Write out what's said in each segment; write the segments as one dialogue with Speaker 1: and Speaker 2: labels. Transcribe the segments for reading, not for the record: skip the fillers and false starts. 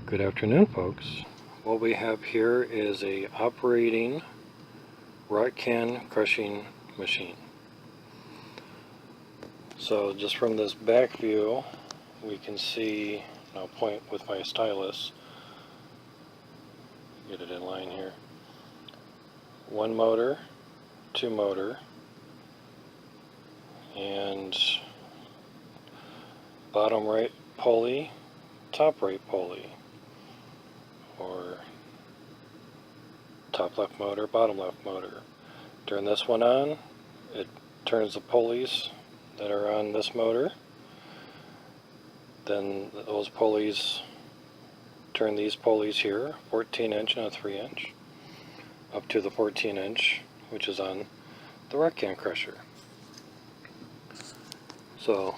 Speaker 1: Good afternoon, folks. What we have here is a operating RockCan crushing machine. So just from this back view, we can see, and I'll point with my stylus, get it in line here, one motor, two motor, and bottom right pulley, top right pulley, or top left motor, bottom left motor. Turn this one on, it turns the pulleys that are on this motor. Then those pulleys turn these pulleys here, 14-inch and a 3-inch, up to the 14-inch, which is on the RockCan Crusher. So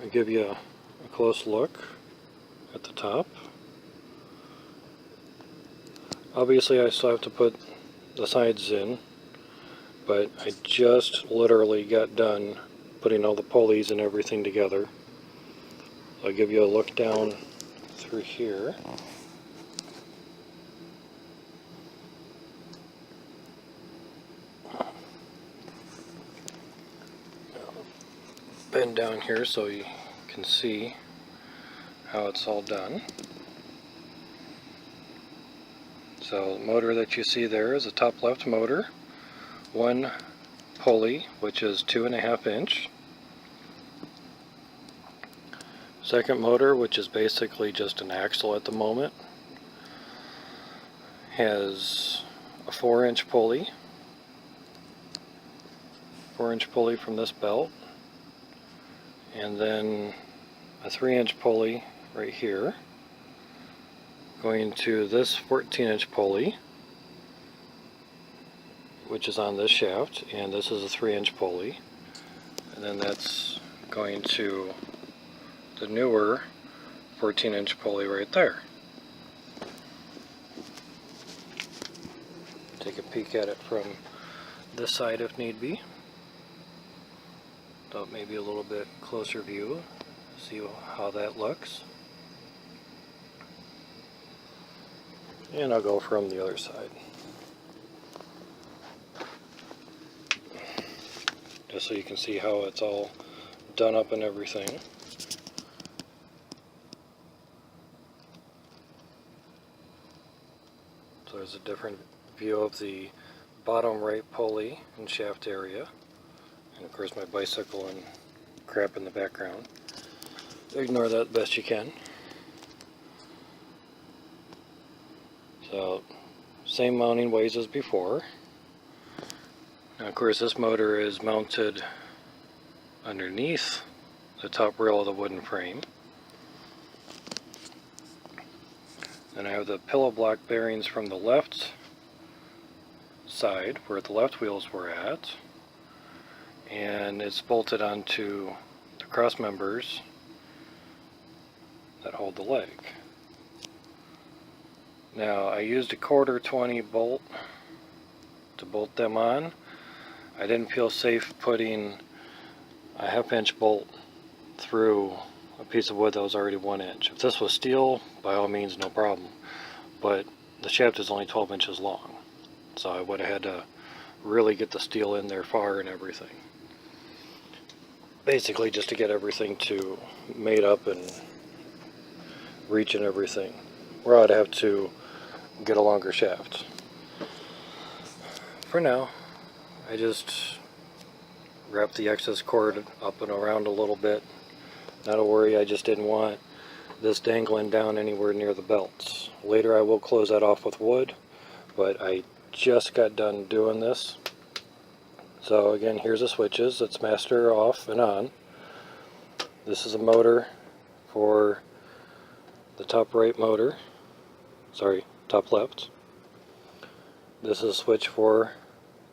Speaker 1: I'll give you a close look at the top. Obviously I still have to put the sides in, but I just literally got done putting all the pulleys and everything together. I'll give you a look down through here. Bend down here so you can see how it's all done. So the motor that you see there is a top left motor, one pulley which is 2.5 inch, second motor, which is basically just an axle at the moment, has a 4-inch pulley, 4-inch pulley from this belt, and then a 3-inch pulley right here going to this 14-inch pulley, which is on this shaft, and this is a 3-inch pulley, and then that's going to the newer 14-inch pulley right there. Take a peek at it from this side if need be. Thought maybe a little bit closer view, see how that looks. And I'll go from the other side, just so you can see how it's all done up and everything. So there's a different view of the bottom right pulley and shaft area, and of course my bicycle and crap in the background. Ignore that best you can. So same mounting ways as before. Now of course this motor is mounted underneath the top rail of the wooden frame. Then I have the pillow block bearings from the left side where the left wheels were at, and it's bolted onto the cross members that hold the leg. Now I used a 1/4 bolt to bolt them on. I didn't feel safe putting a 1/2-inch bolt through a piece of wood that was already 1 inch. If this was steel, by all means no problem, but the shaft is only 12 inches long, so I would have had to really get the steel in there far and everything. Basically just to get everything to mate up and reach and everything, where I'd have to get a longer shaft. For now, I just wrap the excess cord up and around a little bit. Not a worry, I just didn't want this dangling down anywhere near the belts. Later I will close that off with wood, but I just got done doing this. So again, here's the switches. It's master off and on. This is a motor for the top right motor, sorry, top left. This is a switch for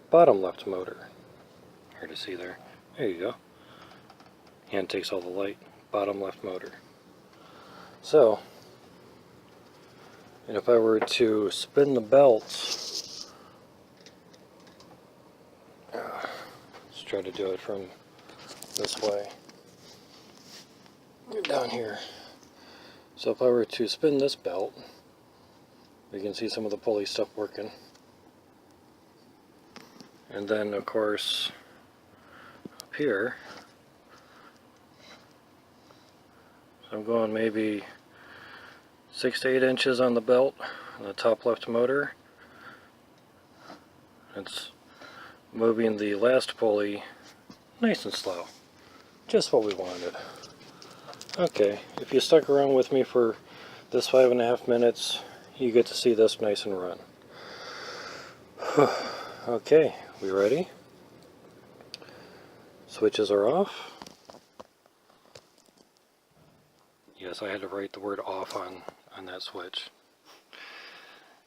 Speaker 1: bottom left motor. Hard to see there. There you go. Hand takes all the light. Bottom left motor. So, and if I were to spin the belts, let's try to do it from this way. Get down here. So if I were to spin this belt, You can see some of the pulley stuff working. And then of course up here, so I'm going maybe 6 to 8 inches on the belt on the top left motor. It's moving the last pulley nice and slow. Just what we wanted. Okay, if you stuck around with me for this 5.5 minutes, you get to see this nice and run. Okay, we ready? Switches are off. Yes, I had to write the word off on that switch.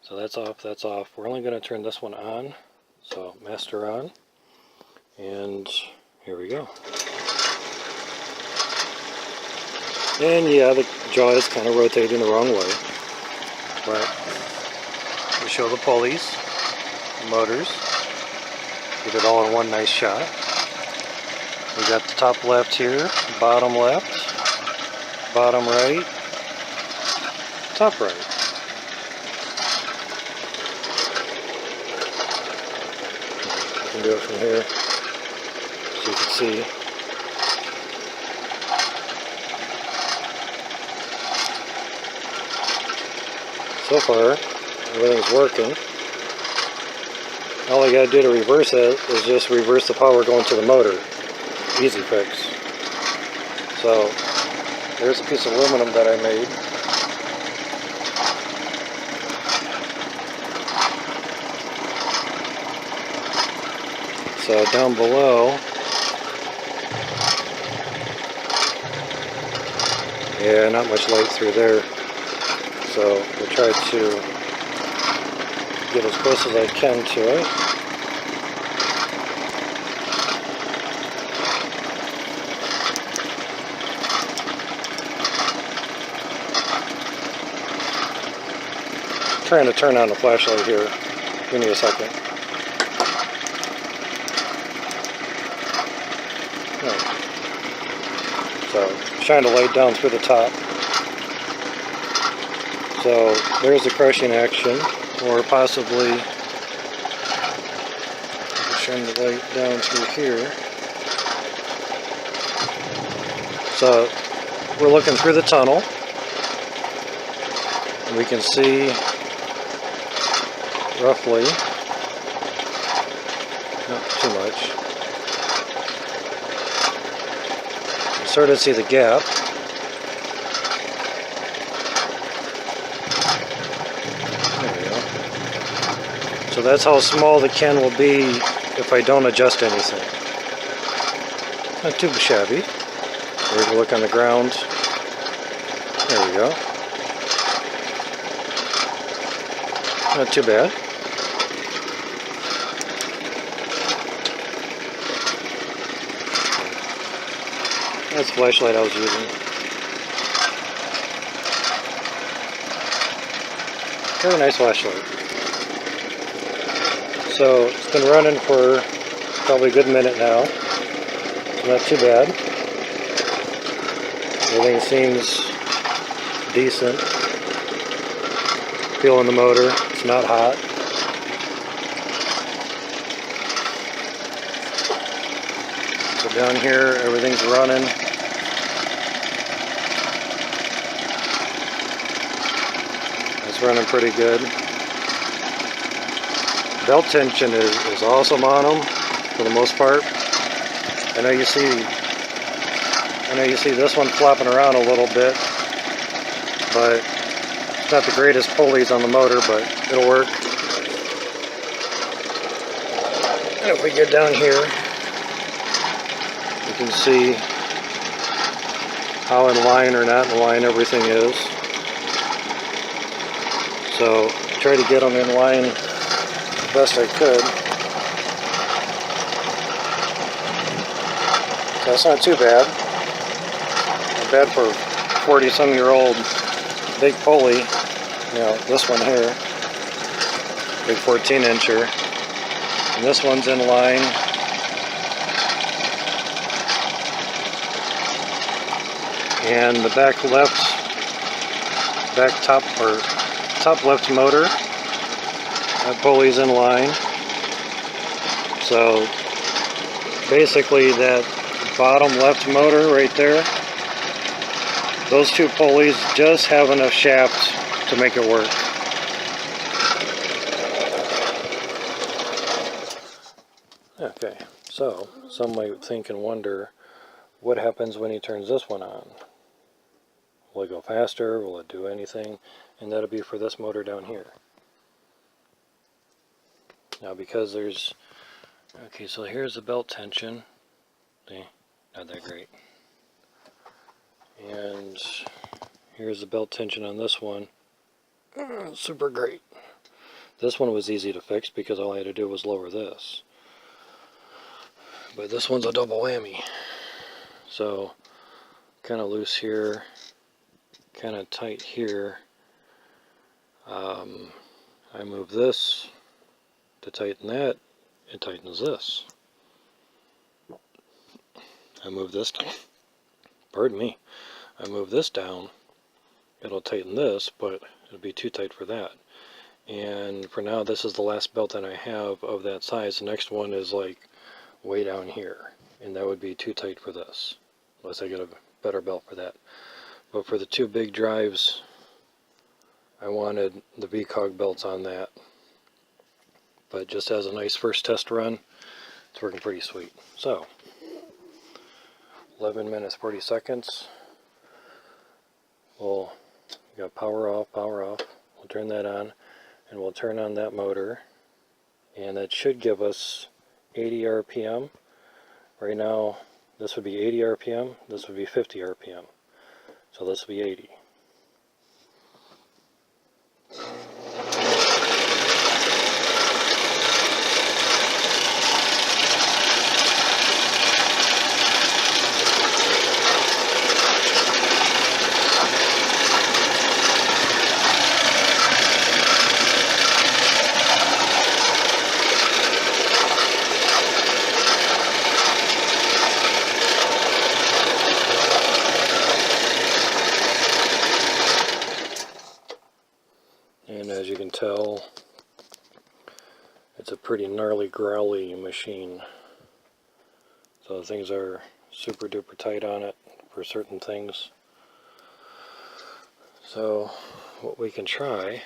Speaker 1: So that's off, that's off. We're only going to turn this one on. So master on. And here we go. And yeah, the jaw is kind of rotating the wrong way. But we show the pulleys, the motors. Get it all in one nice shot. We got the top left here, bottom left, bottom right, top right. I can do it from here so you can see. So far, everything's working. All I gotta do to reverse it is just reverse the power going to the motor. Easy fix. So, there's a piece of aluminum that I made. So down below, yeah, not much light through there. So we'll try to get as close as I can to it. I'm trying to turn on the flashlight here. Give me a second. So shine the light down through the top. So there's the crushing action, or possibly shine the light down through here. So we're looking through the tunnel, and we can see roughly, not too much, you sort of see the gap. So that's how small the can will be if I don't adjust anything. Not too shabby. There's a look on the ground. There we go. Not too bad. That's the flashlight I was using. Very nice flashlight. So it's been running for probably a good minute now. Not too bad. Everything seems decent. Feeling the motor, it's not hot. So down here, everything's running. It's running pretty good. Belt tension is awesome on them for the most part. I know you see this one flopping around a little bit, but it's not the greatest pulleys on the motor, but it'll work. And if we get down here, you can see how in line or not in line everything is. So try to get them in line the best I could. So that's not too bad. Not bad for 40-some-year-old big pulley. You know, this one here, big 14-incher. And this one's in line. And the back left, back top, or top left motor. That pulley's in line. So basically that bottom left motor right there, those two pulleys just have enough shaft to make it work. Okay, so some might think and wonder, what happens when he turns this one on? Will it go faster? Will it do anything? And that'll be for this motor down here. Now because there's, okay, so here's the belt tension. See, not that great. And here's the belt tension on this one. Super great. This one was easy to fix because all I had to do was lower this. But this one's a double whammy. So kind of loose here, kind of tight here. I move this to tighten that, it tightens this. I move this down, pardon me, I move this down, it'll tighten this, but it'll be too tight for that. And for now, this is the last belt that I have of that size. The next one is like way down here, and that would be too tight for this, unless I get a better belt for that. But for the two big drives, I wanted the VCOG belts on that. But just as a nice first test run, it's working pretty sweet. So 11 minutes 40 seconds. We'll got power off. We'll turn that on, and we'll turn on that motor, and that should give us 80 RPM. Right now this would be 80 RPM, this would be 50 RPM, so this will be 80. And as you can tell, it's a pretty gnarly, growly machine. So things are super duper tight on it for certain things. So what we can try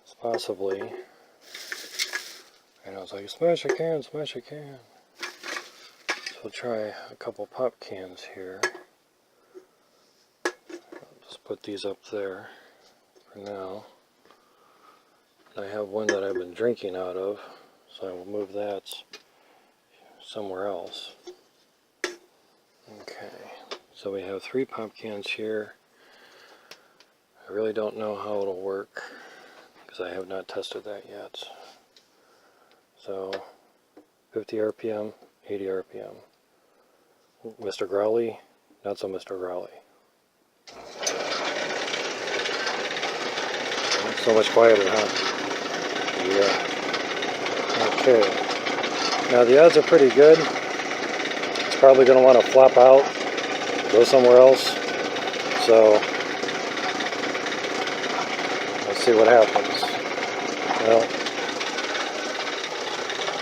Speaker 1: is possibly, and I was like, smash a can, smash a can. So we'll try a couple pop cans here. Put these up there for now. I have one that I've been drinking out of, so I will move that somewhere else. Okay, so we have 3 pop cans here. I really don't know how it'll work because I have not tested that yet. So 50 RPM, 80 RPM. Mr. Growly, not so Mr. Growly. So much quieter, huh? Yeah. Okay. Now the odds are pretty good. It's probably going to want to flop out, go somewhere else. So let's see what happens. Well,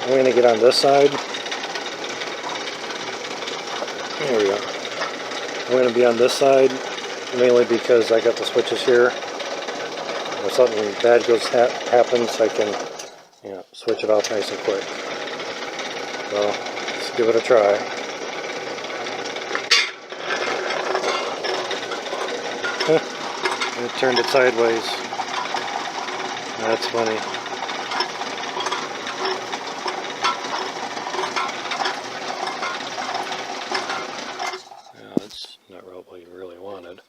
Speaker 1: I'm going to get on this side. There we go. I'm going to be on this side mainly because I got the switches here. If something bad happens, I can, switch it off nice and quick. So let's give it a try. I turned it sideways. That's funny. That's not what we really wanted.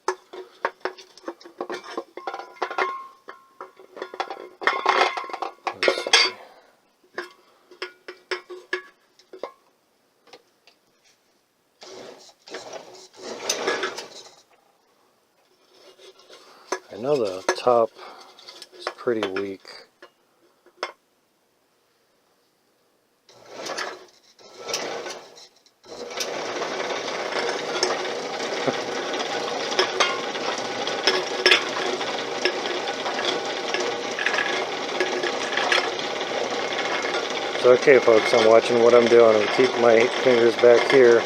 Speaker 1: I know the top is pretty weak. It's okay, folks, I'm watching what I'm doing. I'm keeping my fingers back here.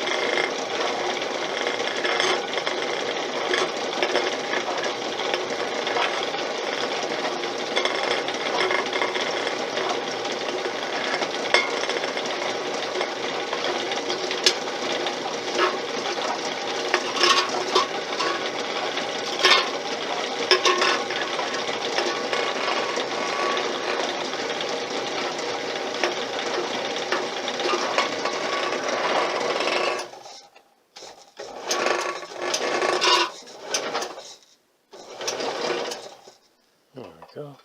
Speaker 1: There we go.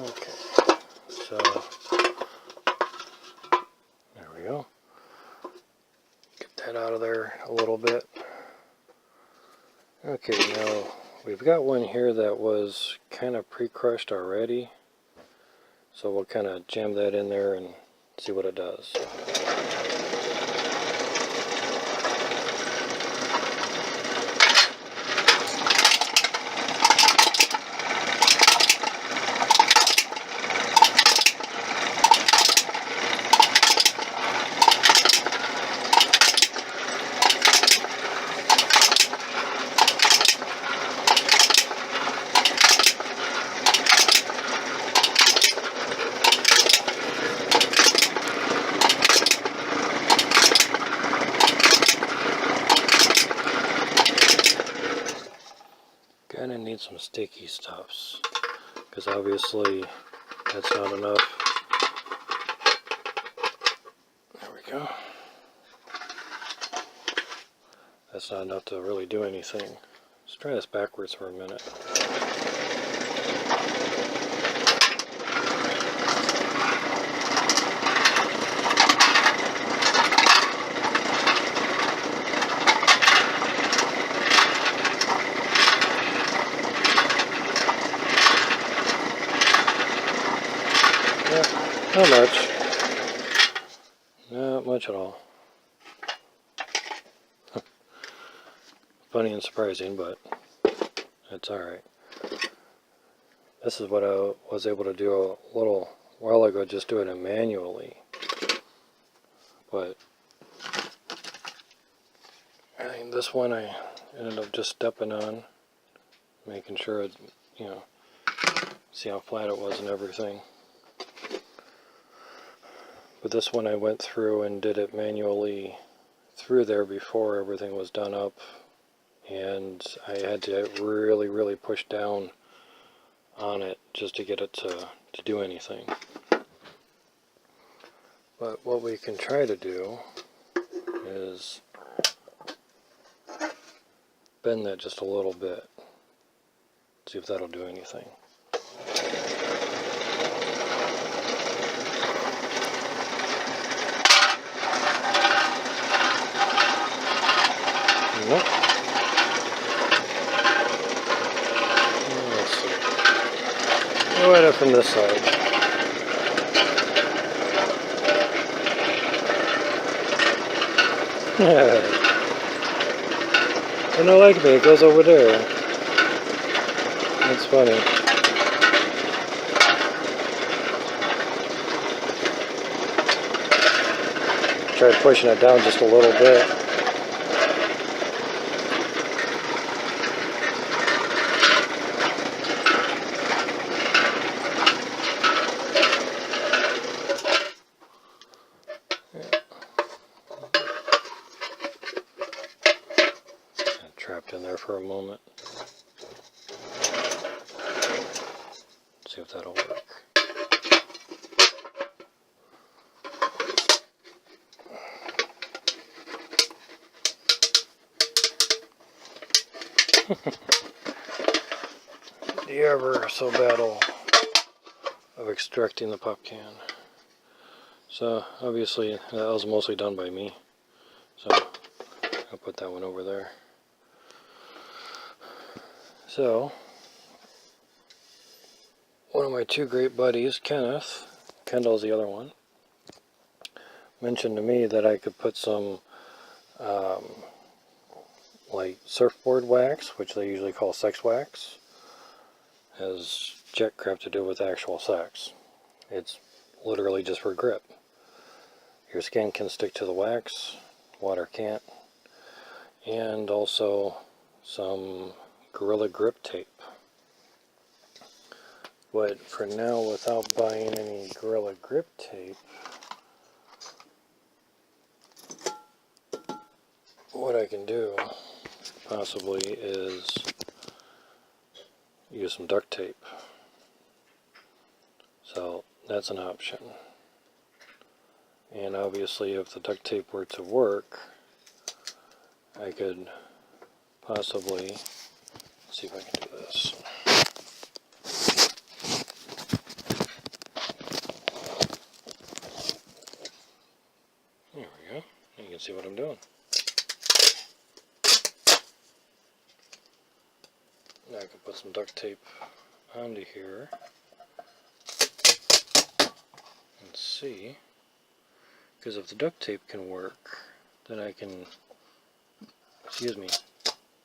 Speaker 1: Okay, so there we go. Get that out of there a little bit. Okay, now we've got one here that was kind of pre-crushed already, so we'll kind of jam that in there and see what it does. Gonna need some sticky stuffs, because obviously that's not enough. There we go. That's not enough to really do anything. Let's try this backwards for a minute. Not much. Not much at all. Funny and surprising, but it's alright. This is what I was able to do a little while ago, just doing it manually. But this one I ended up just stepping on, making sure it, you know, see how flat it was and everything. But this one I went through and did it manually through there before everything was done up, and I had to really push down on it just to get it to do anything. But what we can try to do is bend that just a little bit, see if that'll do anything. Nope. Let's see. Go at it from this side. And I like me, it goes over there. That's funny. Tried pushing it down just a little bit. Trapped in there for a moment. See if that'll work. The ever so battle of extracting the pop can. So obviously that was mostly done by me. So I'll put that one over there. So one of my two great buddies, Kenneth, Kendall's the other one, mentioned to me that I could put some like surfboard wax, which they usually call sex wax, has jet crap to do with actual sex. It's literally just for grip. Your skin can stick to the wax, water can't. And also some Gorilla Grip tape. But for now, without buying any Gorilla Grip tape, what I can do possibly is use some duct tape. So that's an option. And obviously if the duct tape were to work, I could possibly see if I can do this. There we go. You can see what I'm doing. Now I can put some duct tape onto here and see, because if the duct tape can work, then I can,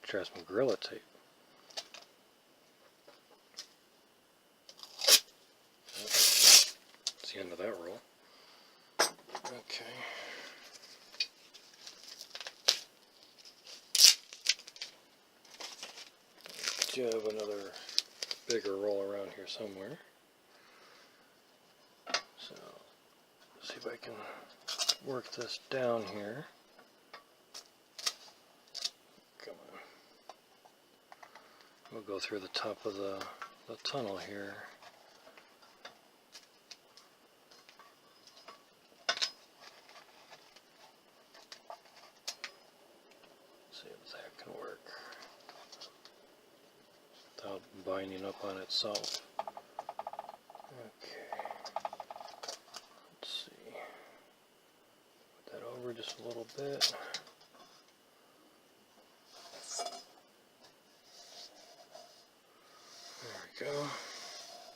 Speaker 1: try some Gorilla tape. That's the end of that roll. Okay. Do have another bigger roll around here somewhere. So, let's see if I can work this down here. Come on. We'll go through the top of the tunnel here. See if that can work without binding up on itself. Okay. Let's see. Put that over just a little bit. There we go.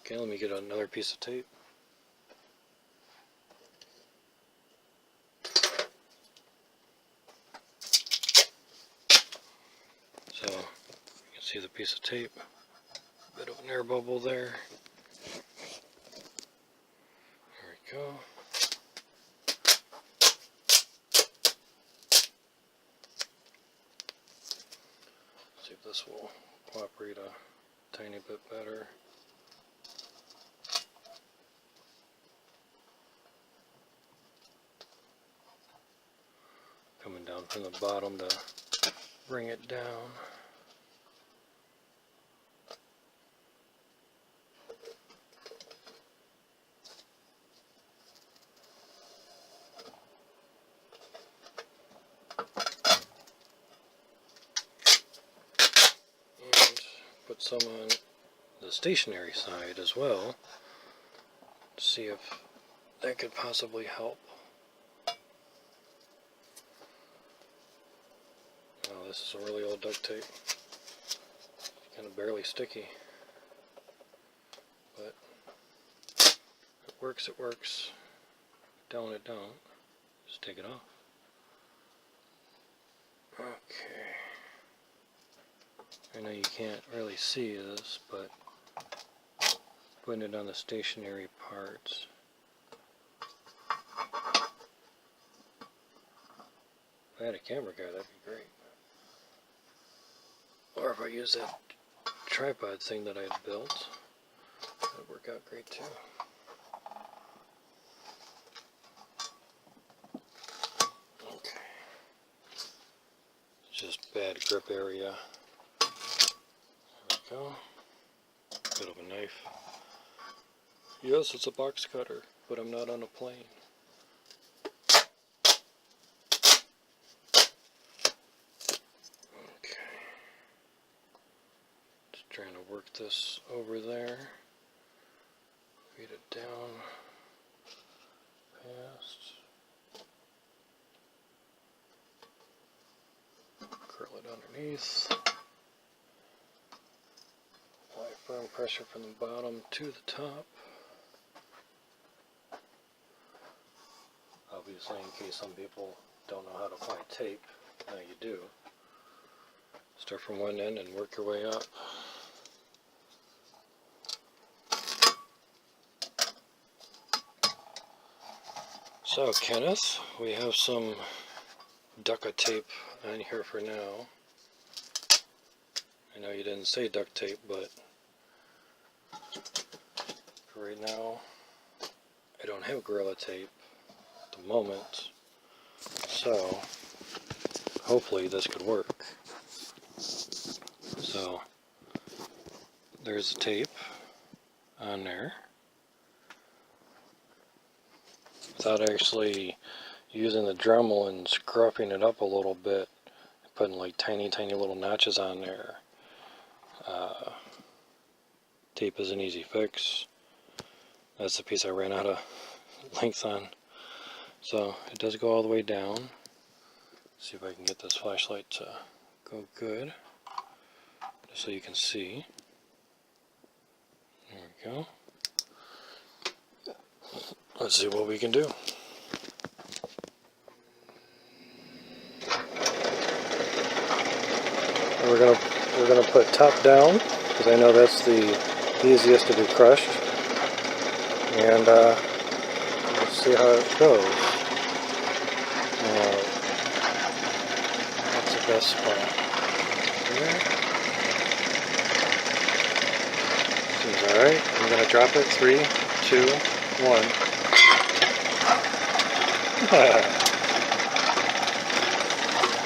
Speaker 1: Okay, let me get another piece of tape. So, you can see the piece of tape. Bit of an air bubble there. There we go. See if this will cooperate a tiny bit better. Coming down from the bottom to bring it down. And put some on the stationary side as well to see if that could possibly help. Oh, this is a really old duct tape. Kind of barely sticky. But it works, it works. Don't it don't. Just take it off. Okay. I know you can't really see this, but putting it on the stationary parts. If I had a camera guy, that'd be great. Or if I use that tripod thing that I had built, that'd work out great too. Okay. It's just bad grip area. There we go. Bit of a knife. Yes, it's a box cutter, but I'm not on a plane. Trying to work this over there, feed it down, past, curl it underneath, apply firm pressure from the bottom to the top. Obviously, in case some people don't know how to apply tape, now you do. Start from one end and work your way up. So Kenneth, we have some duct tape on here for now. I know you didn't say duct tape, but for right now I don't have Gorilla Tape at the moment, so hopefully this could work. So there's the tape on there. Without actually using the Dremel and scruffing it up a little bit, putting like tiny little notches on there. Tape is an easy fix. That's the piece I ran out of length on. So it does go all the way down. See if I can get this flashlight to go good, just so you can see. There we go. Let's see what we can do. We're gonna put top down because I know that's the easiest to be crushed, and let's see how it goes. That's the best spot. There. Seems all right. I'm gonna drop it. 3, 2, 1.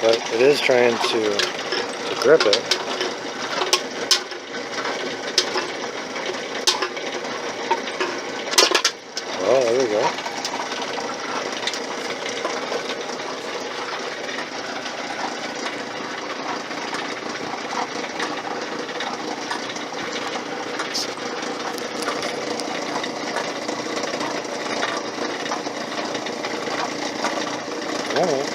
Speaker 1: But it is trying to grip it. Well, there we go. All right.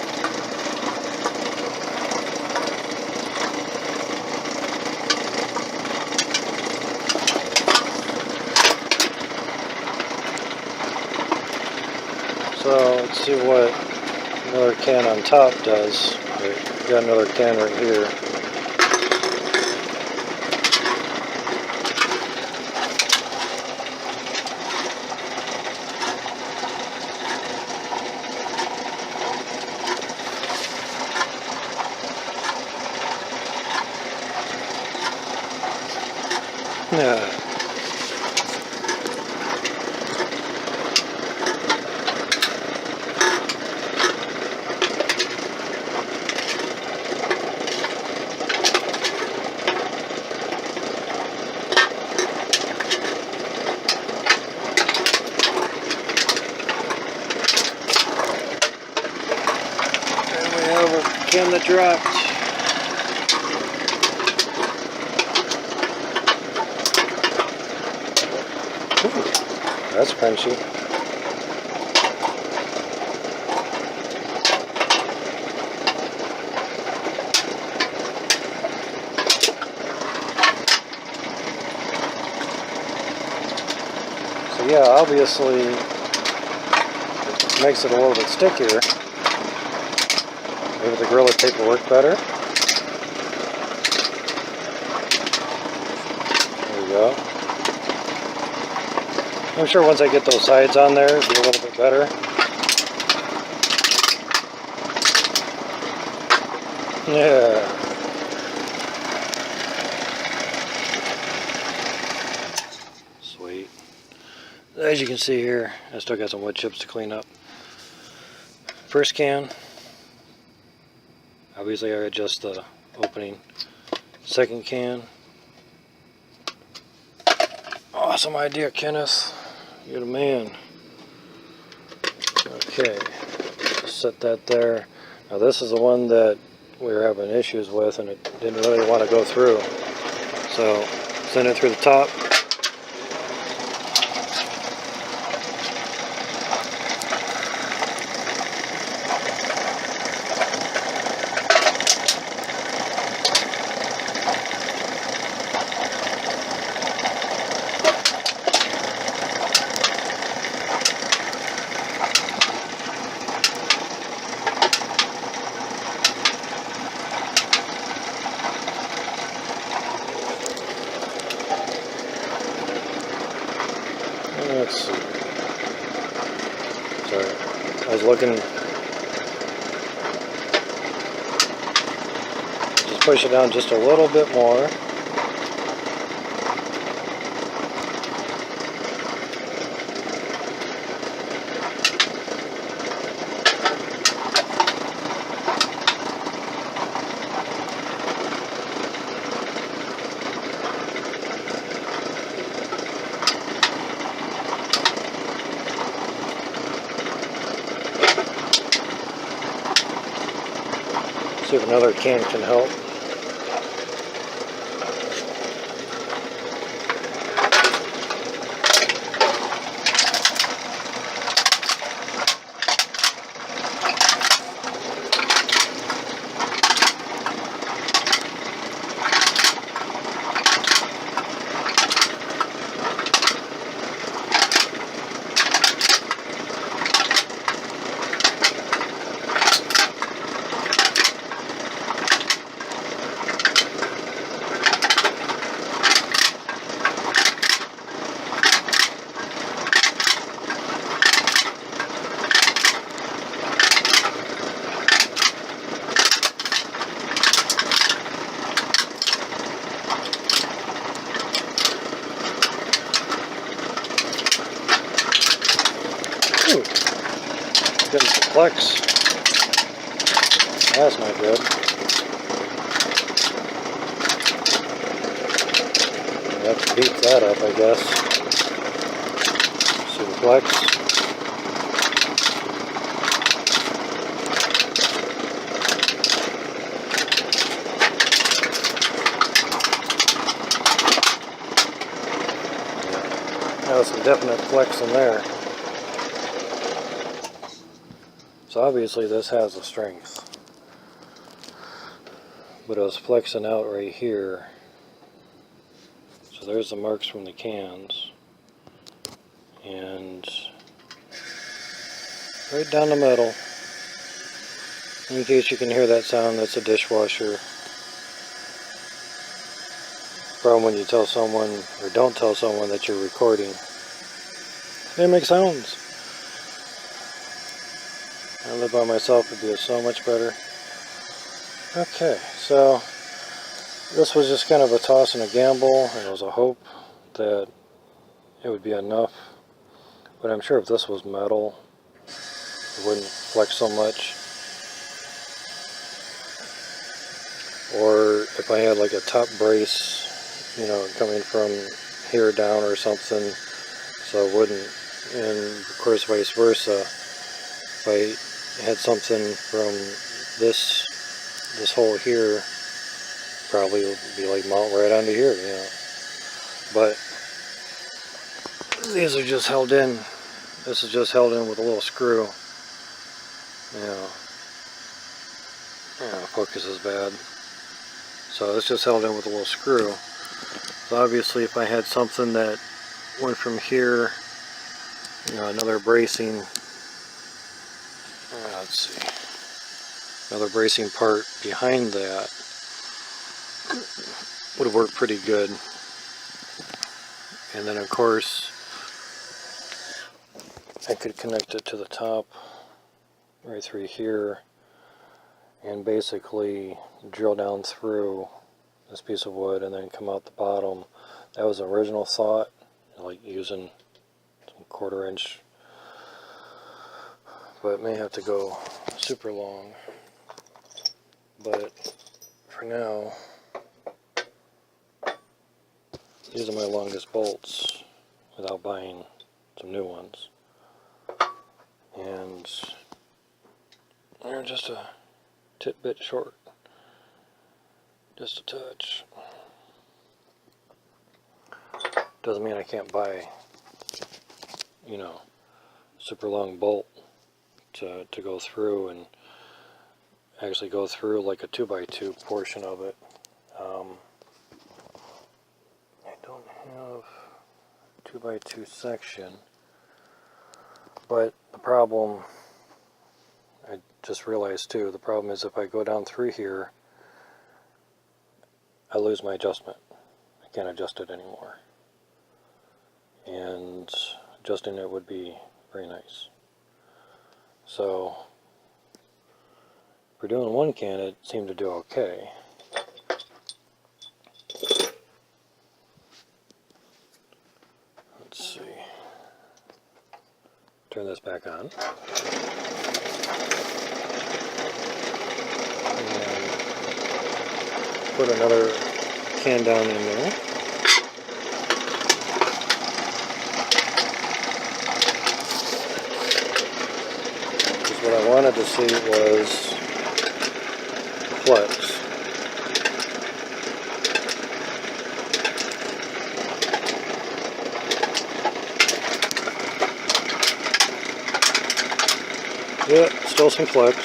Speaker 1: So let's see what another can on top does. We've got another can right here. Yeah. Can that dropped. Ooh, that's punchy. So yeah, obviously makes it a little bit stickier. Maybe the Gorilla Tape will work better. There we go. I'm sure once I get those sides on there, it'll be a little bit better. Yeah. Sweet. As you can see here, I still got some wood chips to clean up. First can. Obviously I adjust the opening. Second can. Awesome idea, Kenneth. You're the man. Okay, set that there. Now this is the one that we were having issues with and it didn't really want to go through. So send it through the top. Let's see. Sorry. I was looking, just push it down just a little bit more. See if another can help. Getting some flex. That's not good. You have to beat that up, I guess. Some flex. Now some definite flex in there. So obviously this has a strength, but I was flexing out right here. So there's the marks from the cans, and right down the middle. In case you can hear that sound, that's a dishwasher. Problem when you tell someone, or don't tell someone that you're recording. They make sounds. I live by myself, it'd be so much better. Okay, so this was just kind of a toss and a gamble, and it was a hope that it would be enough. But I'm sure if this was metal, it wouldn't flex so much. Or if I had like a top brace, you know, coming from here down or something, so it wouldn't. And of course vice versa. If I had something from this hole here, probably would be like mount right onto here, you know. But these are just held in. This is just held in with a little screw. You know, focus is bad. So it's just held in with a little screw. So obviously if I had something that went from here, you know, another bracing, let's see, another bracing part behind that would have worked pretty good. And then of course I could connect it to the top right through here and basically drill down through this piece of wood and then come out the bottom. That was the original thought, like using some 1/4 inch, but it may have to go super long. But for now, these are my longest bolts without buying some new ones. And they're just a bit short, just a touch. Doesn't mean I can't buy, you know, super long bolt to go through and actually go through like a 2x2 portion of it. I don't have a 2x2 section, but the problem, I just realized too, the problem is if I go down through here, I lose my adjustment. I can't adjust it anymore. And adjusting it would be very nice. So for doing one can, it seemed to do okay. Let's see. Turn this back on. And put another can down in there. Because what I wanted to see was the flex. Yeah, still some flex.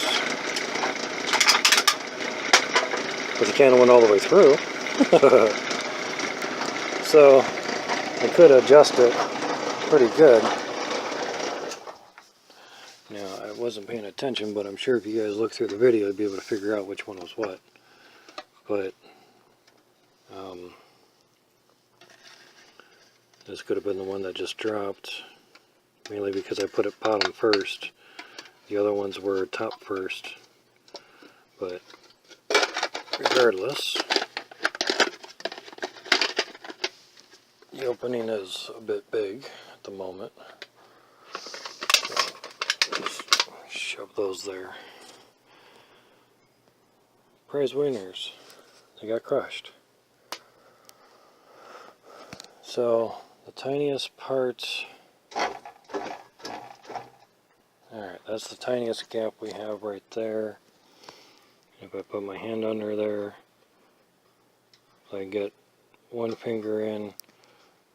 Speaker 1: But the can went all the way through. So I could adjust it pretty good. Now, I wasn't paying attention, but I'm sure if you guys look through the video, you'd be able to figure out which one was what. But this could have been the one that just dropped, mainly because I put it bottom first. The other ones were top first. But regardless, the opening is a bit big at the moment. So just shove those there. Prize winners. They got crushed. So the tiniest part, alright, that's the tiniest gap we have right there. If I put my hand under there, I get one finger in.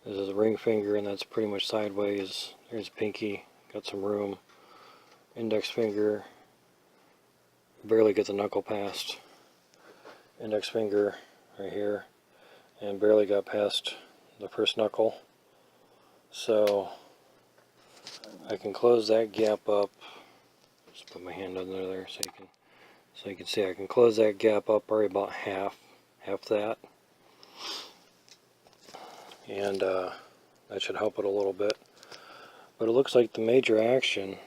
Speaker 1: This is a ring finger, and that's pretty much sideways. There's pinky, got some room. Index finger, barely get the knuckle past. Index finger right here, and barely got past the first knuckle. So I can close that gap up. Just put my hand under there so you can see I can close that gap up probably about half that. And that should help it a little bit. But it looks like the major action,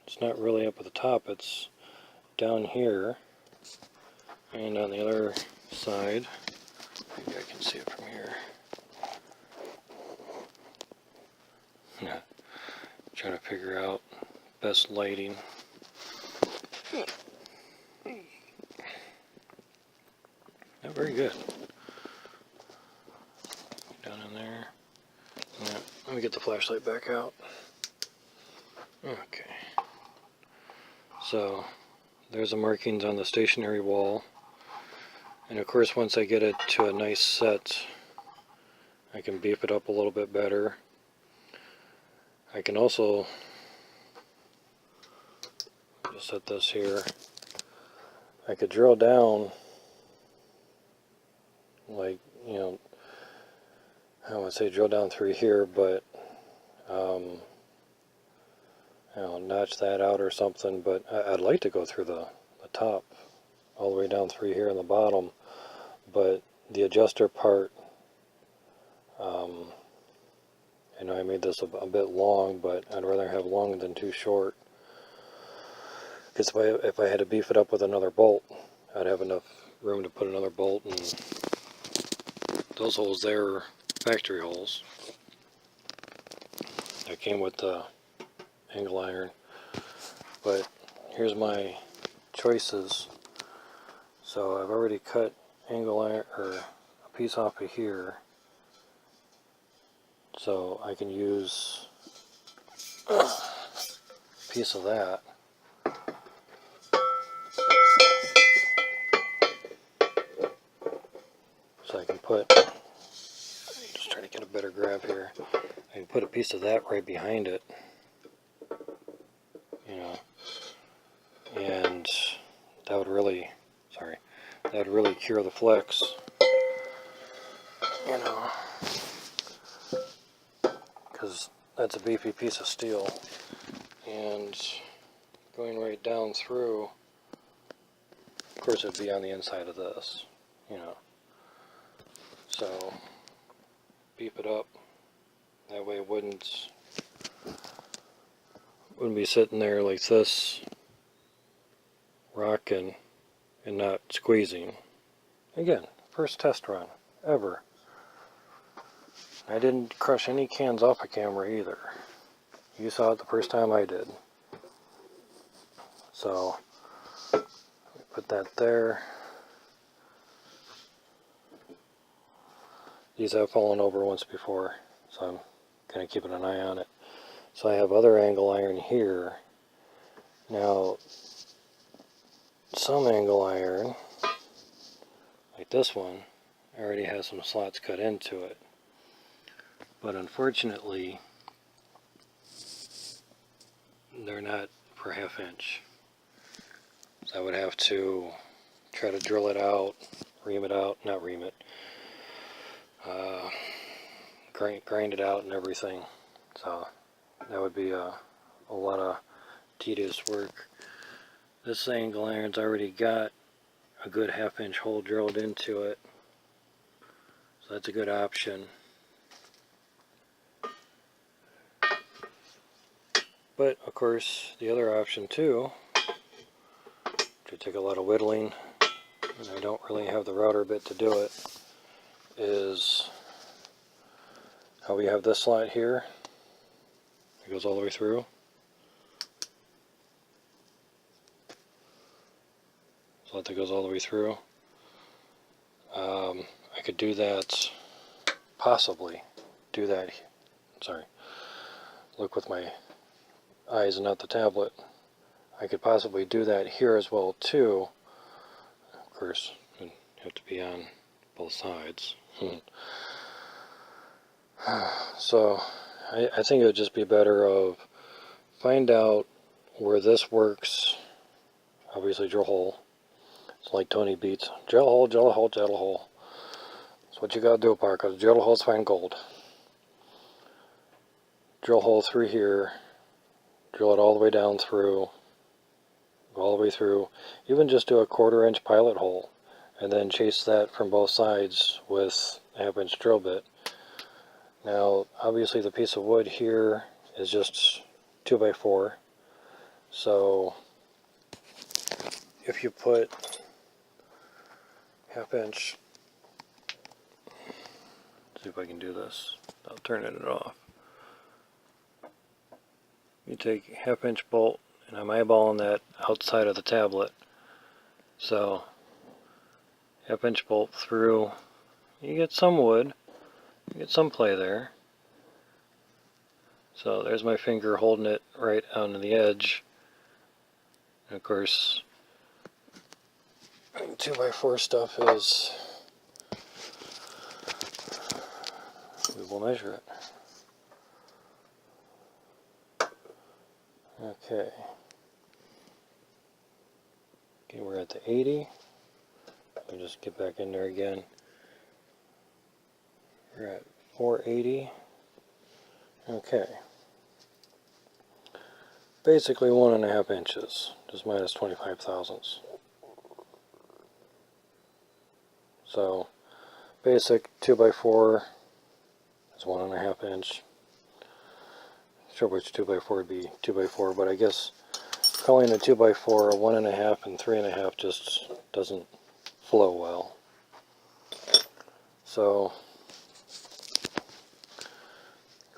Speaker 1: it's not really up at the top, it's down here. And on the other side, maybe I can see it from here. Trying to figure out best lighting. Not very good. Down in there. Yeah, let me get the flashlight back out. Okay. So there's the markings on the stationary wall. And of course, once I get it to a nice set, I can beef it up a little bit better. I can also just set this here. I could drill down, like, you know, I would say drill down through here, but you know, notch that out or something. But I'd like to go through the top all the way down through here in the bottom, but the adjuster part, I know I made this a bit long, but I'd rather have long than too short, because if I had to beef it up with another bolt, I'd have enough room to put another bolt, and those holes there are factory holes. That came with the angle iron. But here's my choices. So I've already cut angle iron, or a piece off of here, so I can use a piece of that. So I can put, just trying to get a better grab here, I can put a piece of that right behind it, you know, and that would really, that would really cure the flex, you know, because that's a beefy piece of steel, and going right down through, of course it'd be on the inside of this, you know, so beef it up, that way it wouldn't wouldn't be sitting there like this, rocking and not squeezing. Again, first test run ever. I didn't crush any cans off a camera either. You saw it the first time I did. So, put that there. These have fallen over once before, so I'm kind of keeping an eye on it. So I have other angle iron here. Now, some angle iron, like this one, already has some slots cut into it. But unfortunately, they're not per half inch. So I would have to try to drill it out, ream it out, not ream it, grind it out and everything. So that would be a lot of tedious work. This angle iron's already got a good half-inch hole drilled into it, so that's a good option. But of course, the other option too, which would take a lot of whittling, and I don't really have the router bit to do it, is how we have this slot here. It goes all the way through. Slot that goes all the way through. I could do that, possibly do that, sorry, look with my eyes and not the tablet. I could possibly do that here as well too. Of course, it'd have to be on both sides. So I think it would just be better of find out where this works. Obviously drill hole. It's like Tony Beats. Drill hole, drill hole, drill hole. That's what you gotta do, Parker. Drill holes find gold. Drill hole through here. Drill it all the way down through. Go all the way through. Even just do a 1/4 inch pilot hole. And then chase that from both sides with a 1/2 inch drill bit. Now, obviously the piece of wood here is just 2x4. So, if you put 1/2 inch, see if I can do this, I'll turn it off. You take 1/2 inch bolt, and I'm eyeballing that outside of the tablet. So, 1/2 inch bolt through, you get some wood, you get some play there. So there's my finger holding it right on the edge. And of course, 2x4 stuff is, we will measure it. Okay, we're at the 80. Let me just get back in there again. We're at 480. Okay. Basically 1.5 inches, just minus 25 thousandths. So, basic 2x4 is 1.5 inch. Sure, which 2x4 would be 2x4, but I guess calling a 2x4 a 1.5 and 3.5 just doesn't flow well. So,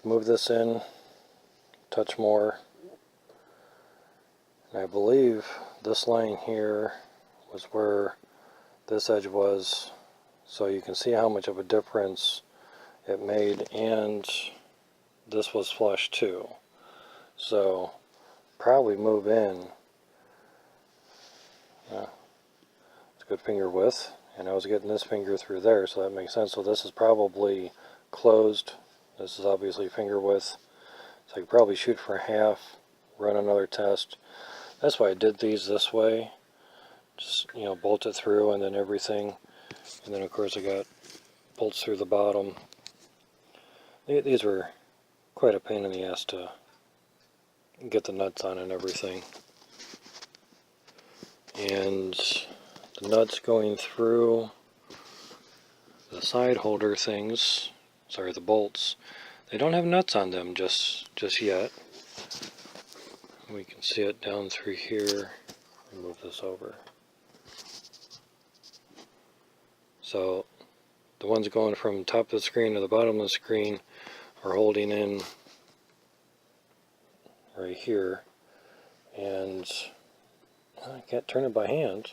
Speaker 1: move this in, touch more. And I believe this line here was where this edge was, so you can see how much of a difference it made, and this was flush too. So probably move in. It's a good finger width, and I was getting this finger through there, so that makes sense. So this is probably closed. This is obviously finger width. So I could probably shoot for half, run another test. That's why I did these this way. Just, you know, bolt it through and then everything. And then of course I got bolts through the bottom. These were quite a pain in the ass to get the nuts on and everything. And the nuts going through the side holder things, sorry, the bolts, they don't have nuts on them just yet. We can see it down through here. Move this over. So the ones going from the top of the screen to the bottom of the screen are holding in right here, and I can't turn it by hand.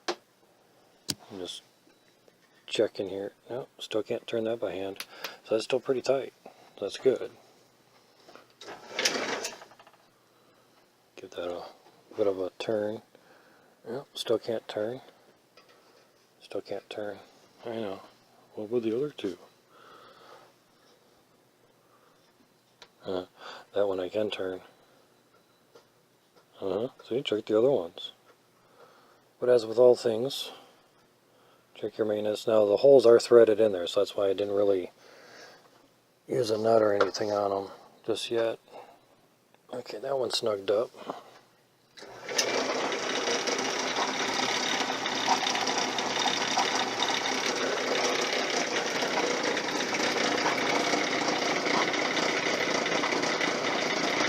Speaker 1: I'm just checking here. No, still can't turn that by hand. So that's still pretty tight. That's good. Give that a bit of a turn. No, still can't turn. Still can't turn. I know. What were the other two? That one I can turn. See, check the other ones. But as with all things, check your maintenance. Now the holes are threaded in there, so that's why I didn't really use a nut or anything on them just yet. Okay, that one's snugged up.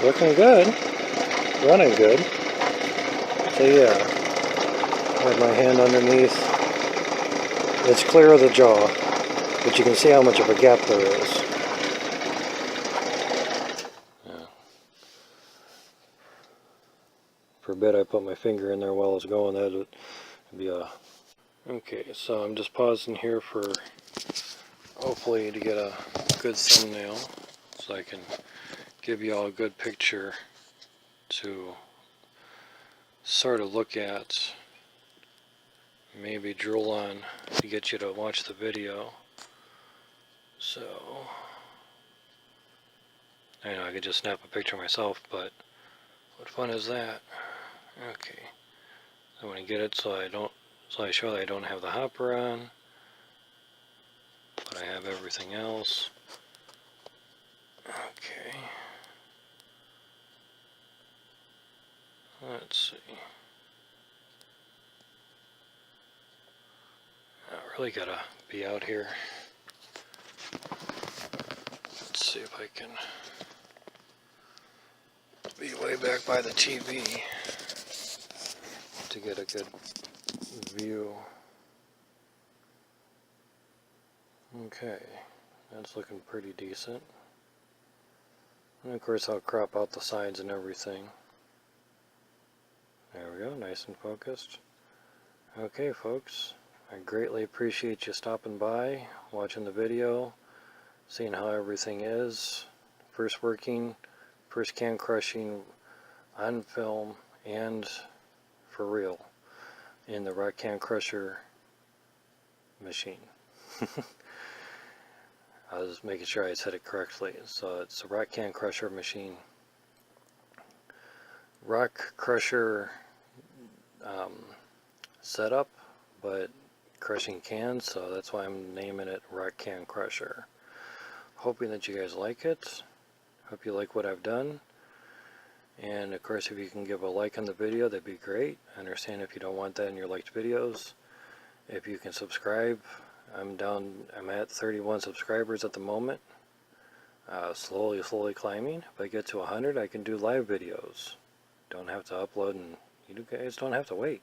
Speaker 1: Looking good. Running good. So yeah, I have my hand underneath. It's clear of the jaw, but you can see how much of a gap there is. Yeah. For a bit I put my finger in there while I was going. That would be a... Okay, so I'm just pausing here for hopefully to get a good thumbnail so I can give you all a good picture to sort of look at, maybe drool on to get you to watch the video. So I know I could just snap a picture myself, but what fun is that? Okay, I want to get it so I show that I don't have the hopper on, but I have everything else. Okay, let's see. I really gotta be out here. Let's see if I can be way back by the TV to get a good view. Okay, that's looking pretty decent. And of course I'll crop out the sides and everything. There we go, nice and focused. Okay folks, I greatly appreciate you stopping by, watching the video, seeing how everything is. First can crushing on film and for real in the RockCan Crusher Machine. I was making sure I said it correctly. So it's a RockCan Crusher Machine. Rock Crusher setup, but crushing cans, so that's why I'm naming it RockCan Crusher. Hoping that you guys like it. Hope you like what I've done. And of course, if you can give a like on the video, that'd be great. I understand if you don't want that in your liked videos. If you can subscribe, I'm at 31 subscribers at the moment. Slowly climbing. If I get to 100, I can do live videos. Don't have to upload, and you guys don't have to wait.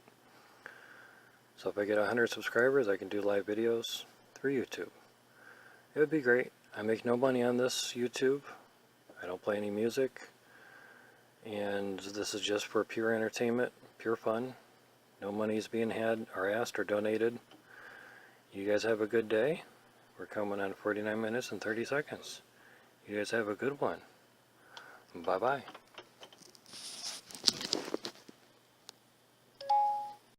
Speaker 1: So if I get 100 subscribers, I can do live videos through YouTube. It would be great. I make no money on this YouTube. I don't play any music. And this is just for pure entertainment, pure fun. No money is being had or asked or donated. You guys have a good day. We're coming on 49 minutes and 30 seconds. You guys have a good one. Bye-bye.